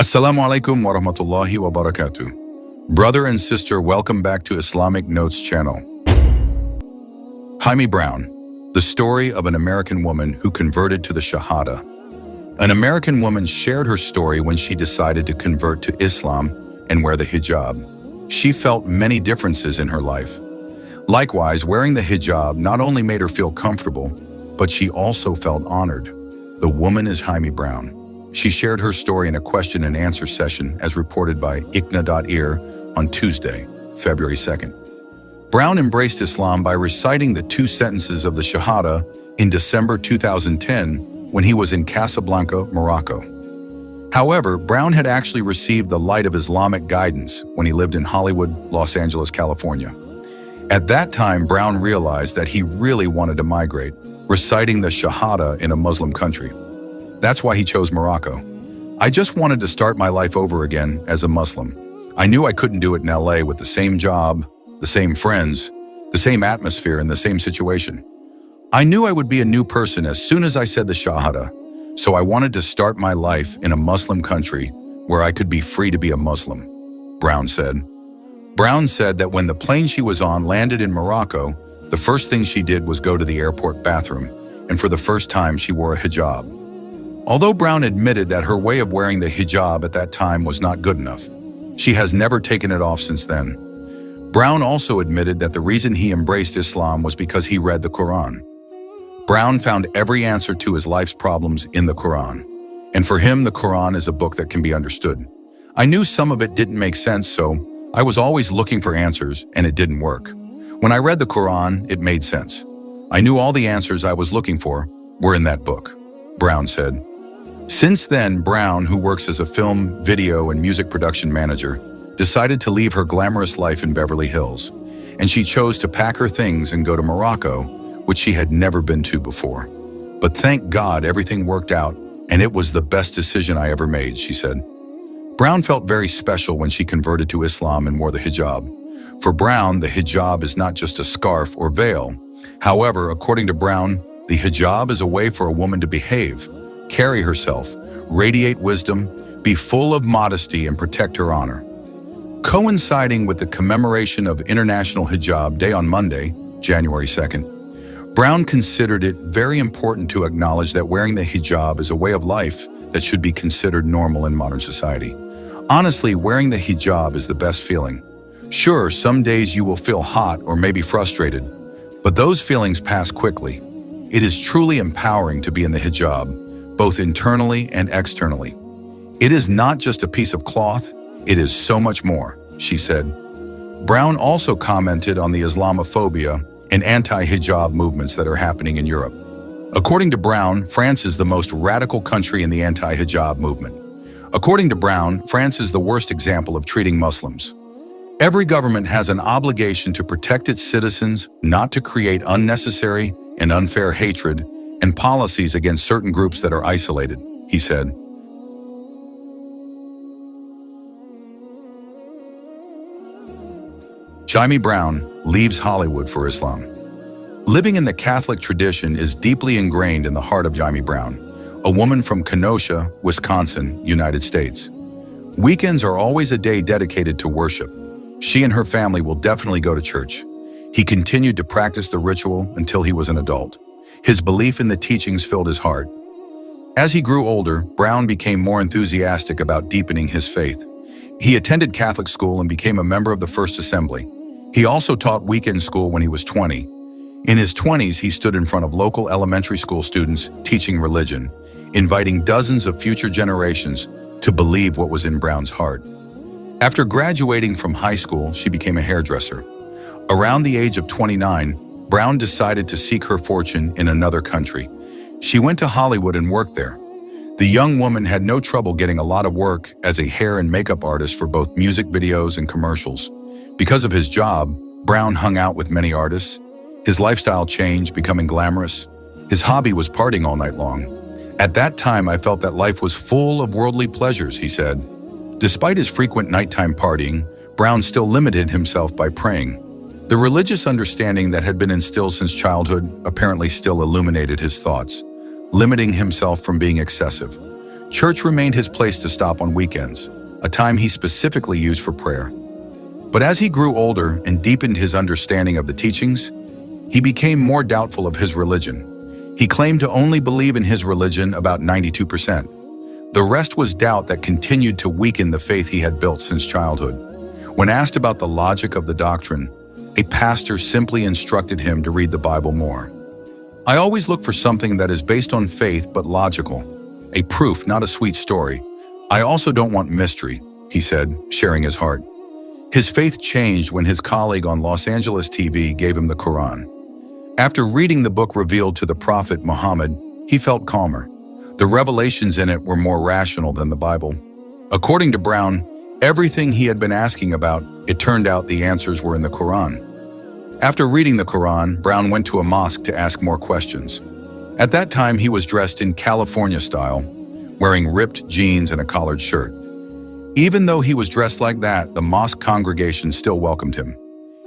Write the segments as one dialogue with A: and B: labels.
A: Assalamu alaikum wa rahmatullahi wa barakatuh. Brother and sister, welcome back to Islamic Notes channel. Jaime Brown, the story of an American woman who converted to the Shahada. An American woman shared her story when she decided to convert to Islam and wear the hijab. She felt many differences in her life. Likewise, wearing the hijab not only made her feel comfortable, but she also felt honored. The woman is Jaime Brown. She shared her story in a question and answer session as reported by ICNA.ear on Tuesday, February 2nd. Brown embraced Islam by reciting the 2 sentences of the Shahada in December 2010 when he was in Casablanca, Morocco. However, Brown had actually received the light of Islamic guidance when he lived in Hollywood, Los Angeles, California. At that time, Brown realized that he really wanted to migrate, reciting the Shahada in a Muslim country. That's why he chose Morocco. I just wanted to start my life over again as a Muslim. I knew I couldn't do it in LA with the same job, the same friends, the same atmosphere, and the same situation. I knew I would be a new person as soon as I said the Shahada, so I wanted to start my life in a Muslim country where I could be free to be a Muslim, Brown said. Brown said that when the plane she was on landed in Morocco, the first thing she did was go to the airport bathroom, and for the first time she wore a hijab. Although Brown admitted that her way of wearing the hijab at that time was not good enough, she has never taken it off since then. Brown also admitted that the reason he embraced Islam was because he read the Koran. Brown found every answer to his life's problems in the Koran, and for him the Koran is a book that can be understood. I knew some of it didn't make sense, so I was always looking for answers, and it didn't work. When I read the Koran, it made sense. I knew all the answers I was looking for were in that book, Brown said. Since then, Brown, who works as a film, video, and music production manager, decided to leave her glamorous life in Beverly Hills, and she chose to pack her things and go to Morocco, which she had never been to before. But thank God everything worked out, and it was the best decision I ever made, she said. Brown felt very special when she converted to Islam and wore the hijab. For Brown, the hijab is not just a scarf or veil. However, according to Brown, the hijab is a way for a woman to behave, carry herself, radiate wisdom, be full of modesty, and protect her honor. Coinciding with the commemoration of International Hijab Day on Monday, January 2nd, Brown considered it very important to acknowledge that wearing the hijab is a way of life that should be considered normal in modern society. Honestly, wearing the hijab is the best feeling. Sure, some days you will feel hot or maybe frustrated, but those feelings pass quickly. It is truly empowering to be in the hijab, both internally and externally. It is not just a piece of cloth, it is so much more, she said. Brown also commented on the Islamophobia and anti-hijab movements that are happening in Europe. According to Brown, France is the most radical country in the anti-hijab movement. According to Brown, France is the worst example of treating Muslims. Every government has an obligation to protect its citizens, not to create unnecessary and unfair hatred and policies against certain groups that are isolated, he said. Jaime Brown leaves Hollywood for Islam. Living in the Catholic tradition is deeply ingrained in the heart of Jaime Brown, a woman from Kenosha, Wisconsin, United States. Weekends are always a day dedicated to worship. She and her family will definitely go to church. He continued to practice the ritual until he was an adult. His belief in the teachings filled his heart. As he grew older, Brown became more enthusiastic about deepening his faith. He attended Catholic school and became a member of the First Assembly. He also taught weekend school when he was 20. In his 20s, he stood in front of local elementary school students teaching religion, inviting dozens of future generations to believe what was in Brown's heart. After graduating from high school, she became a hairdresser. Around the age of 29, Brown decided to seek her fortune in another country. She went to Hollywood and worked there. The young woman had no trouble getting a lot of work as a hair and makeup artist for both music videos and commercials. Because of his job, Brown hung out with many artists. His lifestyle changed, becoming glamorous. His hobby was partying all night long. At that time, I felt that life was full of worldly pleasures, he said. Despite his frequent nighttime partying, Brown still limited himself by praying. The religious understanding that had been instilled since childhood apparently still illuminated his thoughts, limiting himself from being excessive. Church remained his place to stop on weekends, a time he specifically used for prayer. But as he grew older and deepened his understanding of the teachings, he became more doubtful of his religion. He claimed to only believe in his religion about 92%. The rest was doubt that continued to weaken the faith he had built since childhood. When asked about the logic of the doctrine, a pastor simply instructed him to read the Bible more. "I always look for something that is based on faith but logical. A proof, not a sweet story. I also don't want mystery," he said, sharing his heart. His faith changed when his colleague on Los Angeles TV gave him the Koran. After reading the book revealed to the Prophet Muhammad, he felt calmer. The revelations in it were more rational than the Bible. According to Brown, everything he had been asking about, it turned out the answers were in the Koran. After reading the Koran, Brown went to a mosque to ask more questions. At that time, he was dressed in California style, wearing ripped jeans and a collared shirt. Even though he was dressed like that, the mosque congregation still welcomed him.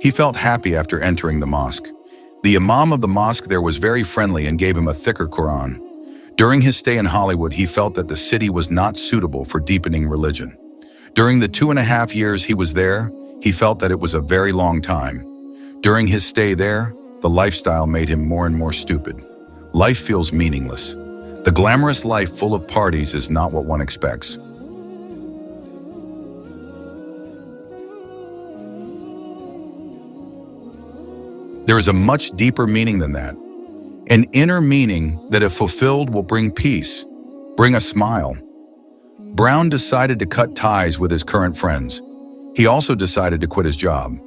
A: He felt happy after entering the mosque. The imam of the mosque there was very friendly and gave him a thicker Quran. During his stay in Hollywood, he felt that the city was not suitable for deepening religion. During the 2.5 years he was there, he felt that it was a very long time. During his stay there, the lifestyle made him more and more stupid. Life feels meaningless. The glamorous life full of parties is not what one expects. There is a much deeper meaning than that. An inner meaning that, if fulfilled, will bring peace, bring a smile. Brown decided to cut ties with his current friends. He also decided to quit his job.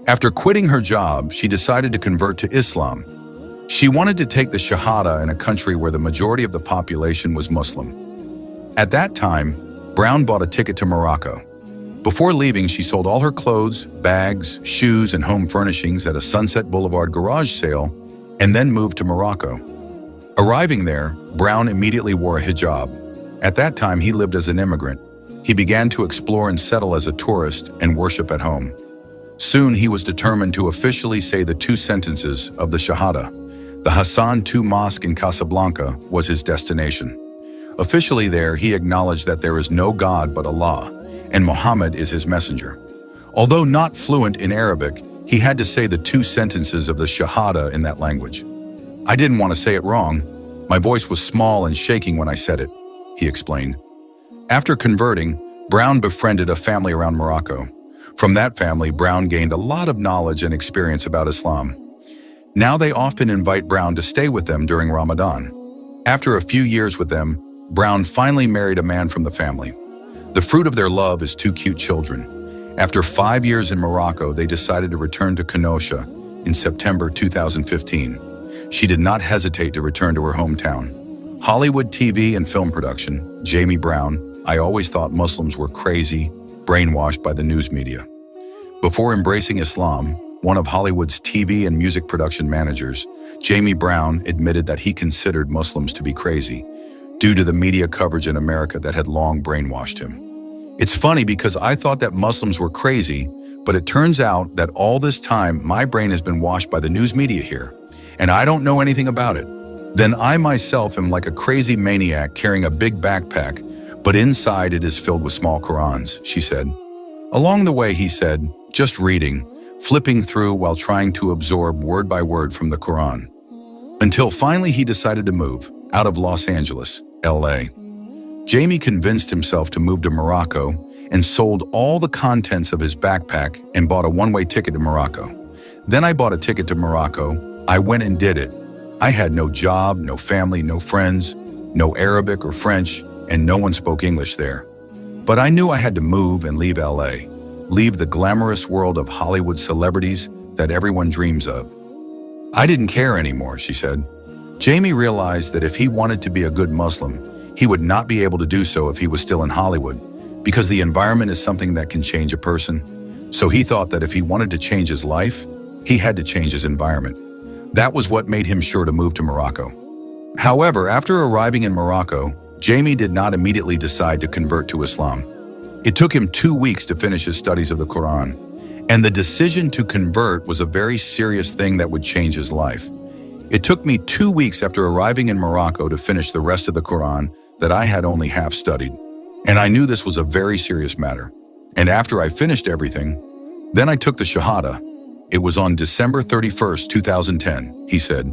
A: After quitting her job, she decided to convert to Islam. She wanted to take the Shahada in a country where the majority of the population was Muslim. At that time, Brown bought a ticket to Morocco. Before leaving, she sold all her clothes, bags, shoes, and home furnishings at a Sunset Boulevard garage sale, and then moved to Morocco. Arriving there, Brown immediately wore a hijab. At that time, he lived as an immigrant. He began to explore and settle as a tourist and worship at home. Soon, he was determined to officially say the 2 sentences of the Shahada. The Hassan II Mosque in Casablanca was his destination. Officially there, he acknowledged that there is no God but Allah, and Muhammad is his messenger. Although not fluent in Arabic, he had to say the 2 sentences of the Shahada in that language. "I didn't want to say it wrong. My voice was small and shaking when I said it," he explained. After converting, Brown befriended a family around Morocco. From that family, Brown gained a lot of knowledge and experience about Islam. Now they often invite Brown to stay with them during Ramadan. After a few years with them, Brown finally married a man from the family. The fruit of their love is 2 cute children. After 5 years in Morocco, they decided to return to Kenosha in September 2015. She did not hesitate to return to her hometown. Hollywood TV and film production, Jaime Brown. "I always thought Muslims were crazy, brainwashed by the news media." Before embracing Islam, one of Hollywood's TV and music production managers, Jaime Brown, admitted that he considered Muslims to be crazy due to the media coverage in America that had long brainwashed him. "It's funny because I thought that Muslims were crazy, but it turns out that all this time my brain has been washed by the news media here, and I don't know anything about it. Then I myself am like a crazy maniac carrying a big backpack, but inside it is filled with small Qurans," she said. Along the way, he said, just reading, flipping through while trying to absorb word by word from the Quran. Until finally he decided to move out of Los Angeles, LA. Jaime convinced himself to move to Morocco and sold all the contents of his backpack and bought a one-way ticket to Morocco. "Then I bought a ticket to Morocco. I went and did it. I had no job, no family, no friends, no Arabic or French, and no one spoke English there. But I knew I had to move and leave LA, leave the glamorous world of Hollywood celebrities that everyone dreams of. I didn't care anymore," she said. Jaime realized that if he wanted to be a good Muslim, he would not be able to do so if he was still in Hollywood, because the environment is something that can change a person. So he thought that if he wanted to change his life, he had to change his environment. That was what made him sure to move to Morocco. However, after arriving in Morocco, Jaime did not immediately decide to convert to Islam. It took him 2 weeks to finish his studies of the Quran, and the decision to convert was a very serious thing that would change his life. It took me 2 weeks after arriving in Morocco to finish the rest of the Quran, that I had only half studied. And I knew this was a very serious matter. And after I finished everything, then I took the Shahada. It was on December 31st, 2010, he said.